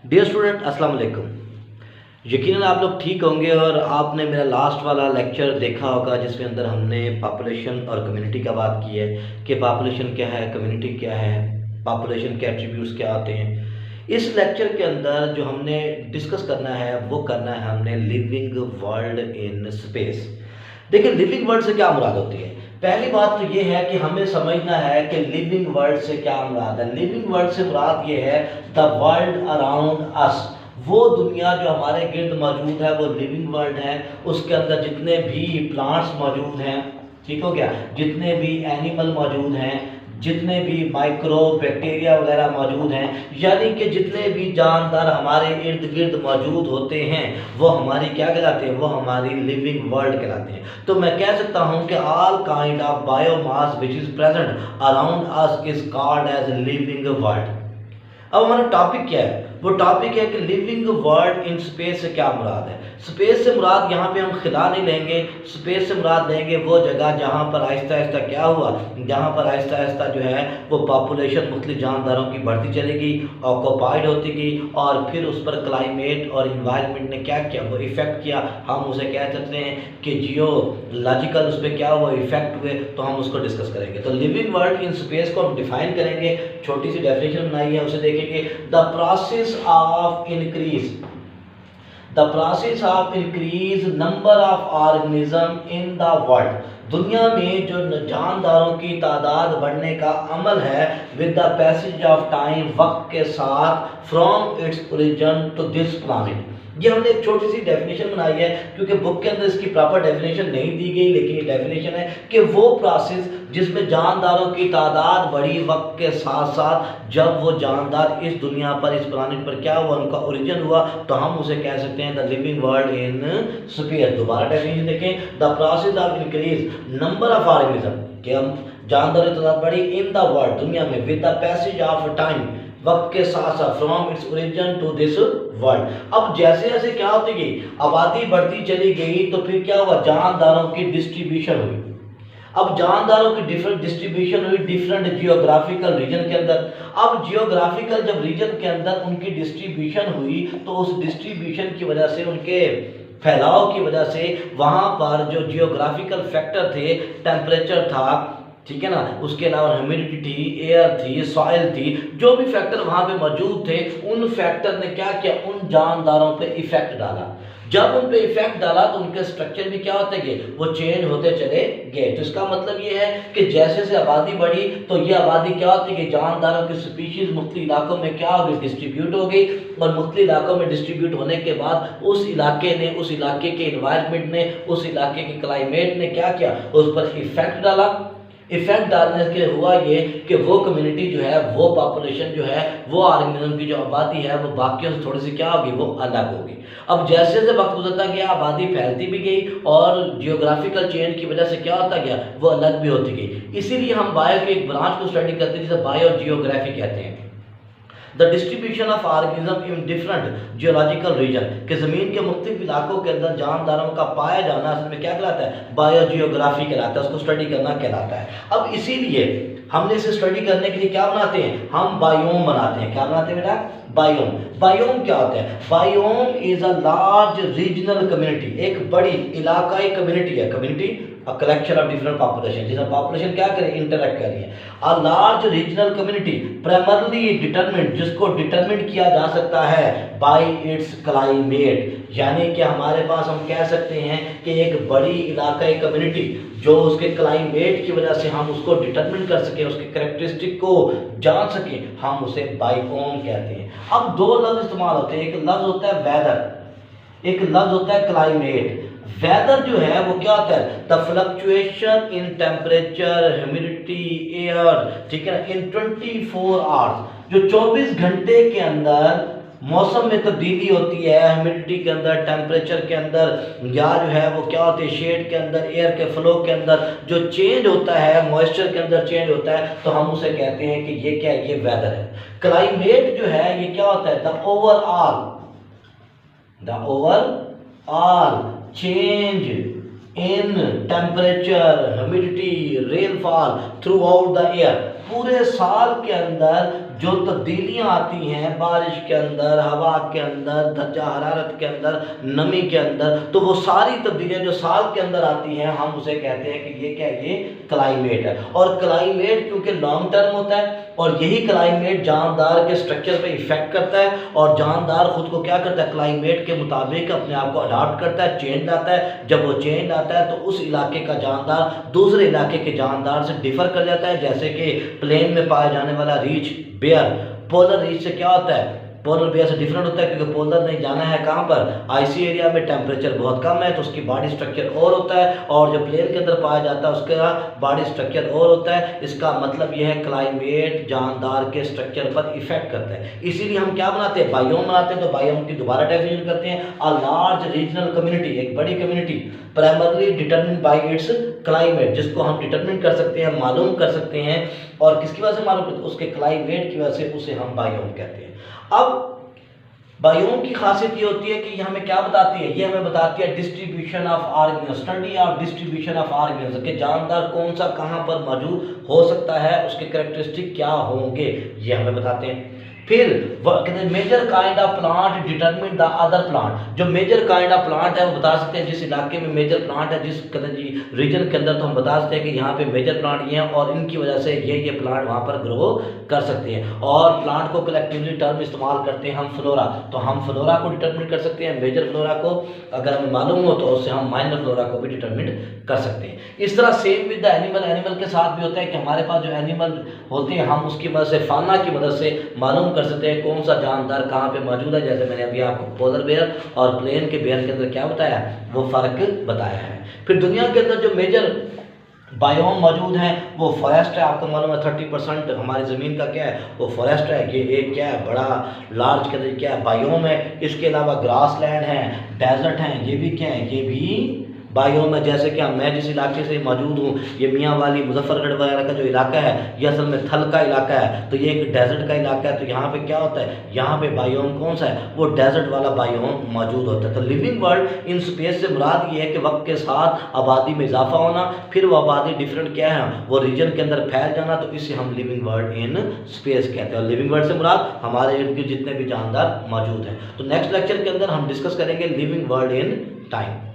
Dear student अस्सलाम वालेकुम। यकीनन आप लोग ठीक होंगे और आपने मेरा लास्ट वाला लेक्चर देखा होगा जिसमें अंदर हमने पॉपुलेशन और कम्युनिटी का बात की है कि पॉपुलेशन क्या है, कम्युनिटी क्या है, पॉपुलेशन के एट्रीब्यूट्स क्या आते हैं। इस लेक्चर के अंदर जो हमने डिस्कस करना है वो करना है हमने लिविंग वर्ल्ड इन स्पेस। देखिए लिविंग वर्ल्ड से क्या मुराद होती है। पहली बात तो ये है कि हमें समझना है कि लिविंग वर्ल्ड से क्या मुराद है। लिविंग वर्ल्ड से मुराद ये है द वर्ल्ड अराउंड अस, वो दुनिया जो हमारे गिर्द मौजूद है वो लिविंग वर्ल्ड है। उसके अंदर जितने भी प्लांट्स मौजूद हैं, ठीक हो गया, जितने भी एनिमल मौजूद हैं, जितने भी माइक्रो बैक्टीरिया वगैरह मौजूद हैं, यानी कि जितने भी जानदार हमारे इर्द गिर्द मौजूद होते हैं वो हमारी क्या कहलाते हैं, वो हमारी लिविंग वर्ल्ड कहलाते हैं। तो मैं कह सकता हूं कि all kind of biomass which is present around us is called as living world. अब हमारा टॉपिक क्या है, वो टॉपिक है कि लिविंग वर्ल्ड इन स्पेस से क्या मुराद है। स्पेस से मुराद यहाँ पे हम खिला नहीं लेंगे, स्पेस से मुराद लेंगे वो जगह जहाँ पर आहिस्ता आहिस्ता क्या हुआ, जहाँ पर आहिस्ता आहिस्ता जो है वो पॉपुलेशन मुख्तलिफ जानदारों की बढ़ती चलेगी, ऑक्यूपाइड होती गई, और फिर उस पर क्लाइमेट और इन्वायरमेंट ने क्या किया, वो इफेक्ट किया। हम उसे कह सकते हैं कि जियोलॉजिकल उस पर क्या हुआ, इफेक्ट हुए, तो हम उसको डिस्कस करेंगे। तो लिविंग वर्ल्ड इन स्पेस को हम डिफाइन करेंगे, छोटी सी डेफिनेशन बनाई है उसे देखेंगे। The process of increase, the process of increase number of organism in the world, दुनिया में जो जानदारों की तादाद बढ़ने का अमल है with the passage of time, वक्त के साथ, from its origin to this planet. ये हमने एक छोटी सी डेफिनेशन बनाई है क्योंकि बुक के अंदर इसकी प्रॉपर डेफिनेशन नहीं दी गई, लेकिन ये डेफिनेशन है कि वो प्रोसेस जिसमें जानदारों की तादाद बढ़ी वक्त के साथ साथ, जब वो जानदार इस दुनिया पर, इस प्लानिट पर क्या हुआ, उनका ओरिजिन हुआ, तो हम उसे कह सकते हैं the living world in space. दोबारा डेफिनेशन देखें, the process of increase number of organism, कि हम जानदारों की तादाद बढ़ी इन द वर्ल्ड, दुनिया में, with the passage of time, वक्त के साथ साथ, from its origin to this world. अब जैसे जैसे क्या होती गई, आबादी बढ़ती चली गई, तो फिर क्या हुआ, जानदारों की डिस्ट्रीब्यूशन हुई। अब जानदारों की डिफरेंट डिस्ट्रीब्यूशन हुई डिफरेंट जियोग्राफिकल रीजन के अंदर। अब जियोग्राफिकल जब रीजन के अंदर उनकी डिस्ट्रीब्यूशन हुई, तो उस डिस्ट्रीब्यूशन की वजह से, उनके फैलाव की वजह से, वहां पर जो जियोग्राफिकल फैक्टर थे, टेम्परेचर था, ठीक है ना, उसके अलावा ह्यूमिडिटी थी, एयर थी, सॉइल थी, जो भी फैक्टर वहां पे मौजूद थे, उन फैक्टर ने क्या किया, उन जानदारों पे इफेक्ट डाला। जब उन पे इफेक्ट डाला तो उनके स्ट्रक्चर भी क्या होते गए, वो चेंज होते चले गए। तो इसका मतलब ये है कि जैसे जैसे आबादी बढ़ी तो ये आबादी क्या होती है, जानदारों की स्पीशीज मुख्तलिफ इलाकों में क्या हो गई, डिस्ट्रीब्यूट हो गई, और मुख्तलिफ इलाकों में डिस्ट्रीब्यूट होने के बाद उस इलाके ने, उस इलाके के इन्वायरमेंट ने, उस इलाके के क्लाइमेट ने क्या किया, उस पर इफेक्ट डाला। इफेक्ट डालने के हुआ ये कि वो कम्युनिटी जो है, वो पॉपुलेशन जो है, वो ऑर्गेनिज्म की जो आबादी है वो बाकियों से थोड़ी सी क्या होगी, वो अलग होगी। अब जैसे जैसे वक्त गुजरता गया आबादी फैलती भी गई और जियोग्राफिकल चेंज की वजह से क्या होता गया, वो अलग भी होती गई। इसीलिए हम बायो के एक ब्रांच को स्टडी करते हैं जिसे बायो जियोग्राफी कहते हैं। The distribution of organism in different geological region, कि ज़मीन के मुख्तलिफ इलाकों के अंदर जानदारों का पाया जाना असल में क्या कहलाता है, बायो जियोग्राफी कहलाता है, उसको स्टडी करना कहलाता है। अब इसीलिए हमने इसे स्टडी करने के लिए क्या बनाते हैं, हम बायोम बनाते हैं। क्या बनाते हैं बेटा, बायोम। बायोम क्या होता है, biome is a large regional community, एक बड़ी इलाकाई कम्युनिटी है। Community a collection of different population, जिसमें पॉपुलेशन क्या करे, इंटरेक्ट कर रही है। A large regional community primarily determined, जिसको डिटरमिन किया जा सकता है बाय इट्स क्लाइमेट, यानी कि हमारे पास हम कह सकते हैं कि एक बड़ी इलाकाई कम्युनिटी जो उसके क्लाइमेट की वजह से हम उसको डिटरमिन कर सके, उसके कैरेक्टरिस्टिक को जान सके, हम उसे बायोम कहते हैं। अब दो लफ्ज इस्तेमाल होते हैं, एक लफ्ज होता है वेदर, एक लफ्ज होता है क्लाइमेट। वेदर जो है वो क्या होता है, the fluctuation in temperature, humidity, air, ठीक है ना, इन 24 आवर्स, जो 24 घंटे के अंदर मौसम में तब्दीली होती है, ह्यूमिडिटी के अंदर, टेम्परेचर के अंदर, या जो है वो क्या होती है, शेड के अंदर, एयर के फ्लो के अंदर जो चेंज होता है, मॉइस्चर के अंदर चेंज होता है, तो हम उसे कहते हैं कि ये क्या है, ये वेदर है। क्लाइमेट जो है ये क्या होता है, the overall change in temperature, humidity, rainfall throughout the year, पूरे साल के अंदर जो तब्दीलियाँ आती हैं बारिश के अंदर, हवा के अंदर, दर्जा हरारत के अंदर, नमी के अंदर, तो वो सारी तब्दीलियाँ जो साल के अंदर आती हैं हम उसे कहते हैं कि ये क्या है, ये क्लाइमेट है। और क्लाइमेट क्योंकि लॉन्ग टर्म होता है और यही क्लाइमेट जानदार के स्ट्रक्चर पे इफेक्ट करता है और जानदार खुद को क्या करता है, क्लाइमेट के मुताबिक अपने आप को अडाप्ट करता है, चेंज लाता है। जब वो चेंज लाता है तो उस इलाके का जानदार दूसरे इलाके के जानदार से डिफर कर जाता है। जैसे कि प्लेन में पाया जाने वाला रीच बेयर पोलर रीच से क्या होता है, पोलर बेयर से डिफरेंट होता है क्योंकि पोलर ने जाना है कहाँ पर, आईसी एरिया में, टेम्परेचर बहुत कम है तो उसकी बॉडी स्ट्रक्चर और होता है, और जो प्लेन के अंदर पाया जाता है उसका बॉडी स्ट्रक्चर और होता है। इसका मतलब यह है क्लाइमेट जानदार के स्ट्रक्चर पर इफेक्ट करता है। इसीलिए हम क्या बनाते हैं, बायोम बनाते हैं। तो बायोम की दोबारा डेफिनेशन करते हैं, अ लार्ज रीजनल कम्युनिटी, एक बड़ी community primarily determine bye it's climate, जिसको हम डिटरमिन कर सकते हैं, मालूम कर सकते हैं। और किसकी वजह से मालूम करते हैं, उसके क्लाइमेट की वजह से, उसे हम बायोम कहते हैं। अब बायोम की खासियत ये होती है कि ये हमें क्या बताती है, ये हमें बताती है distribution of organism, study of distribution of organism, के जानदार कौन सा कहाँ पर मौजूद हो सकता है, उसके कैरेक्टरिस्टिक क्या होंगे, ये हमें बताते हैं। फिर major kind of plant determine the other plant, जो मेजर काइंड ऑफ प्लांट है वो बता सकते हैं जिस इलाके में मेजर प्लांट है, जिस रीजन के अंदर, तो हम बता सकते हैं कि यहाँ पे मेजर प्लांट ये हैं और इनकी वजह से ये प्लांट वहाँ पर ग्रो कर सकते हैं। और प्लांट को कलेक्टिवली टर्म इस्तेमाल करते हैं हम फ्लोरा, तो हम फ्लोरा को डिटरमिन कर सकते हैं, मेजर फ्लोरा को अगर हमें मालूम हो तो उससे हम माइनर फ्लोरा को भी डिटरमिन कर सकते हैं। इस तरह same with the animal, animal के साथ भी होता है कि हमारे पास जो एनिमल होते हैं हम उसकी मदद से, फाना की मदद से मालूम कर सकते हैं कौन सा जानदार कहाँ पे मौजूद है। जैसे मैंने अभी आपको पोलर बेयर और प्लेन के बेयर के अंदर क्या बताया, वो फर्क बताया है। फिर दुनिया के अंदर जो मेजर बायोम मौजूद हैं वो फॉरेस्ट है, आपको मालूम है 30% हमारी ज़मीन का क्या है, वो फॉरेस्ट है। ये एक क्या है, बड़ा लार्ज के अंदर क्या है, बायोम है। इसके अलावा ग्रास लैंड है, डेजर्ट हैं, ये भी क्या है, ये भी बायोम है। जैसे कि मैं जिस इलाके से मौजूद हूँ, ये मियाँ वाली मुजफ्फरगढ़ वगैरह का जो इलाका है, ये असल में थल का इलाका है, तो ये एक डेजर्ट का इलाका है। तो यहाँ पे क्या होता है, यहाँ पे बायोम कौन सा है, वो डेजर्ट वाला बायोम मौजूद होता है। तो लिविंग वर्ल्ड इन स्पेस से मुराद ये है कि वक्त के साथ आबादी में इजाफा होना, फिर वो आबादी डिफरेंट क्या है, वो रीजन के अंदर फैल जाना, तो इसे हम लिविंग वर्ल्ड इन स्पेस कहते हैं। और लिविंग वर्ल्ड से मुराद हमारे इर्द गिर्द जितने भी जानदार मौजूद हैं। तो नेक्स्ट लेक्चर के अंदर हम डिस्कस करेंगे लिविंग वर्ल्ड इन टाइम।